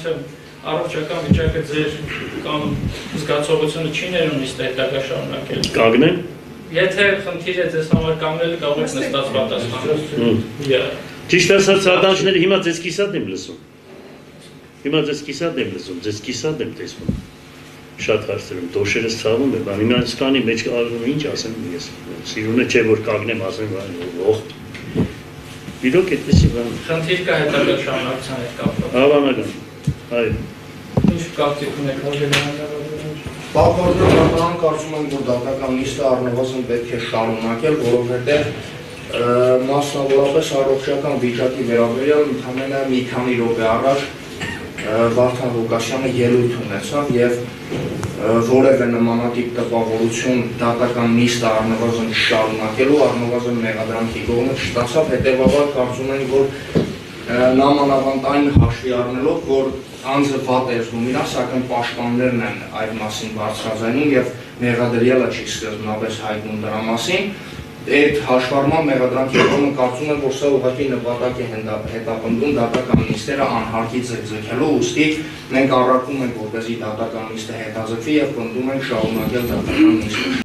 իհարկե առողջական վիճակը ձեր կամ զգացողությունը չի ներում իսկ հետագա շարունակել։ Կանգնեմ։ Եթե խնդիրը ձեզ համար կանգնել կարող եք նստած պատասխանել։ Ճիշտ ասած ականջները հիմա ձեզ կիսատ եմ լսում։ Հիմա ձեզ կիսատ եմ լսում, ձեզ կիսատ եմ տեսնում։ Շատ հարցերում դոշերս ցավում եմ, հիմա սկանի մեջ ինչ ասեմ ես։ Սիրունը չէ որ կանգնեմ ասեմ ողջ։ Իրոք այդպեսի բան։ Խնդիր կա հետագա շարունակության հետ կապված։ Հավանական։ Այո։ Ինչ կարծիք ունեք հարգանալու։ Բավականորեն կարծում եմ, որ դատական նիստը առնվազն պետք է շարունակել, որովհետև մասնավորապես առողջական վիճակի վերաբերյալ ընդամենը մի քանի րոպե առաջ Վարդան Ղուկասյանը ելույթ ունեցավ եւ որևէ նմանատիպ տպավորություն դատական նիստը առնվազն շարունակելու առնվազն մեղադրանքի կողմը չստացավ, հետեւաբար կարծում եմ, որ նամանավանդ այն հաշվի առնելով, որ անձը վատ է զգում իրան, սակայն պաշտպաններն են այդ մասին բարձրաձայնում եւ մեղադրյալը չի սկզբնապես հայտնում դրա մասին։ Այդ հաշվառման մեղադրանքի կողմը կարծում եմ, որ սա ուղղակի նպատակ է հետապնդում դատական նիստերը անհարկից ձգելու, ուստի մենք առարկում ենք, որպեսզի դատական նիստը հետաձգվի եւ պնդում ենք շարունակել դատական նիստը։